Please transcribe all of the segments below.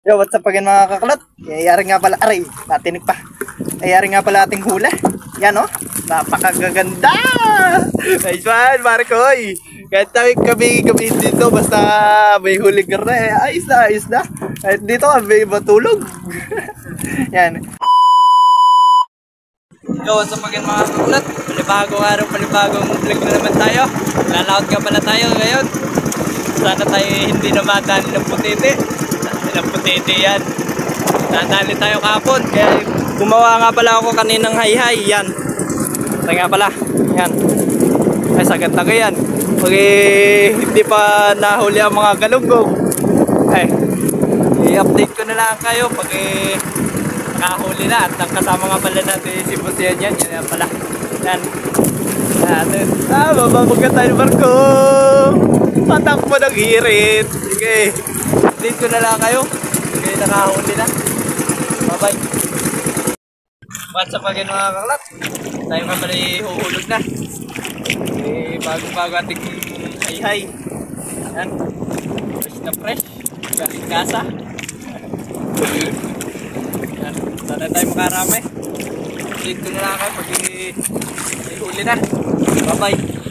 Yo, what's up again mga kakulot? Yayari nga pala, aray, natinig pa. Yayari nga pala ating hula. Yan oh, napakagaganda! Nice one, Marcoy! Kahit kami dito, basta may huling karna eh. Ayos na, ayos na. Kahit dito kami matulog. Yan. Yo, what's up again mga kakulot? Palibagong araw, palibagong vlog na naman tayo. Lalaot ka pala tayo ngayon. Sana tayo hindi na madali ng putiti. Ng putiti yan. Nadali tayo kahapon. Kaya gumawa nga pala ako kaninang hay-hay. Yan. Ito nga pala. Yan. Ay, sagad na ko yan. Pag hindi pa nahuli ang mga galunggong. Ay, i-update ko na lang kayo pag nakahuli na. At kasama nga pala natin si Busian yan. Yan pala. Yan. Natin. Mababagat tayo ng barko. Patakbo ng hirit. Sige. Update ko na lang kayo. Sige, nakahuli na. Bye-bye. What's up again mga kaklat? Tayo ka pala ihuhulog na. Bago-bago ating hay-hay. Yan. Fresh na fresh. Galing kasa. Yan. Sana tayo makarami. Update ko na lang kayo pag ihuli na. Bye-bye.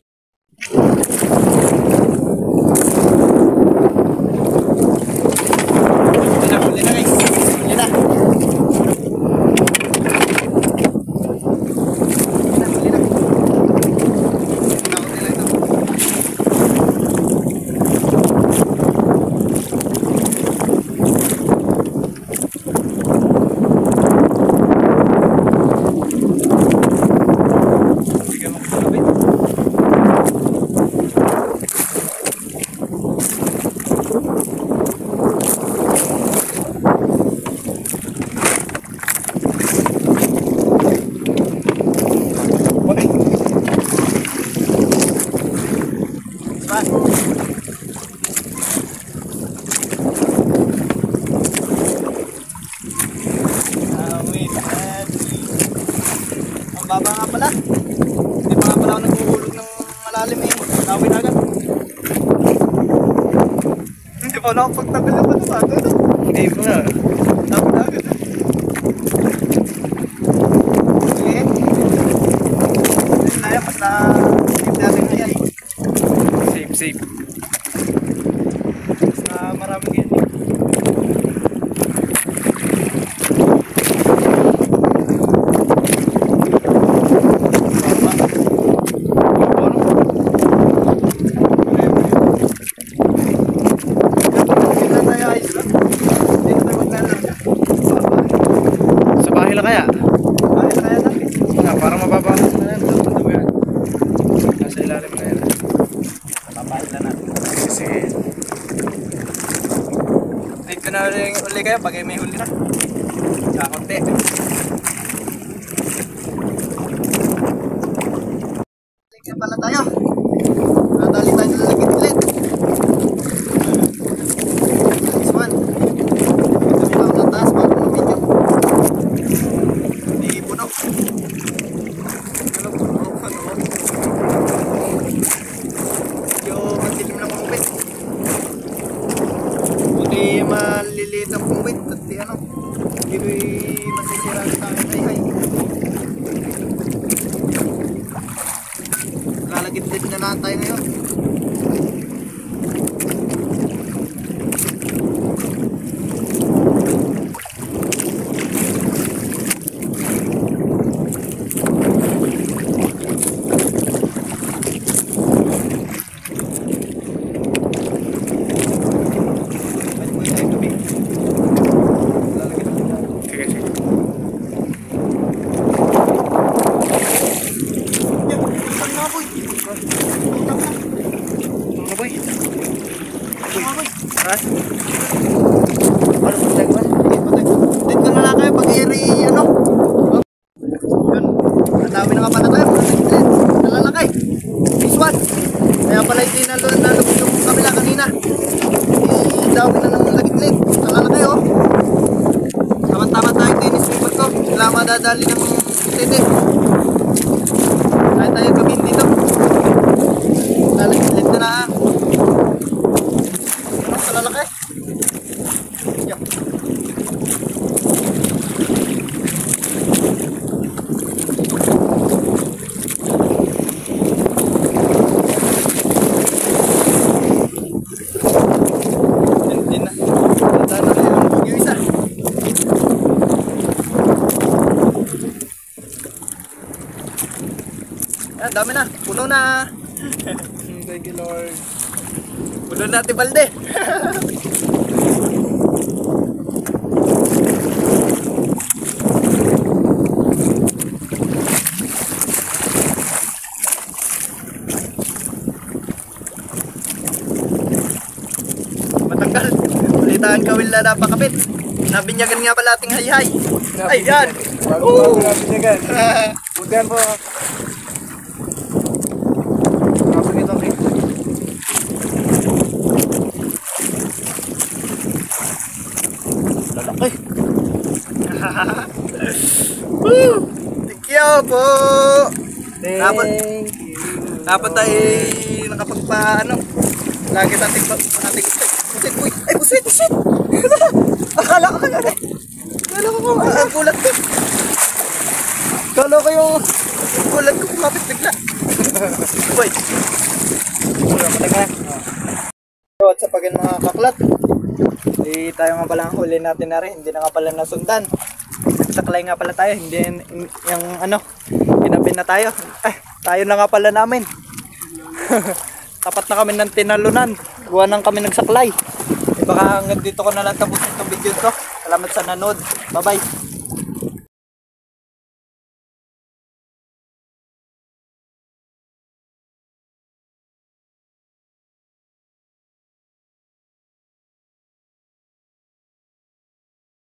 Ang baba nga pala. Hindi pa nga pala ako naghuhulog ng malalim eh. Nawin agad. Hindi pa nakapagtagal na pa ito agad. Hindi pa nga. Nawin agad. Sige. Hindi na yan. Basta safe natin na yan. Safe. Basta maraming yan. Kaya? Kaya natin. Nga, para mababangas na yan. Nasa ilalim na yan. Mabahal na natin. Sige. Update ko na uli kayo pag may huli na. Kakunti. Sige pala tayo. Nadali tayo na lagit-lit. This one. Ito lang na taas para ng video. Maliliit ang pumwit at hindi masisira sa akin hay-hay. Lalagit-lit na lang tayo ngayon. Dito na lang kayo pag i-ri ano. Yun. Nadami na nga pala tayo. Nalalakay. This one. Kaya pala hindi nalubog yung kabila kanina. Dami na ng lagit-lit. Nalalakay oh. Tama-tama tayo tennis paper ko. Sila madadali ng tete. Kaya tayo gawin dito. Lalagit-lit na na. Nalalakay. Yup. dami na. Puno na. Thank you, Lord. Puno na, Tibalde. Matanggal. Ulitaan kawil na napakapit. Nabinyagan nga pala ating hayhay. Ay, yan. Bago nabinyagan. Butihan po. Ako nito, okay. Lalaki. Woo! Thank you po. Thank you. Dapat ay nakapagpaano. Lagi nating busit. Uy, ay busit. Akala ko gulat ko. Akala ko yung gulat ko kumapit bigla. Uy. So, at sa pagin mga kaklat, hindi tayo nga pala ang huli natin na rin. Hindi na nga pala nasundan. Nagsaklay nga pala tayo. Hindi yung ginabi na tayo. Tayo na nga pala namin. Tapat na kami ng tinalunan. Gawa nang kami nagsaklay. Baka hanggang dito ko na lang tapusin itong video to. Salamat sa nanood. Bye bye.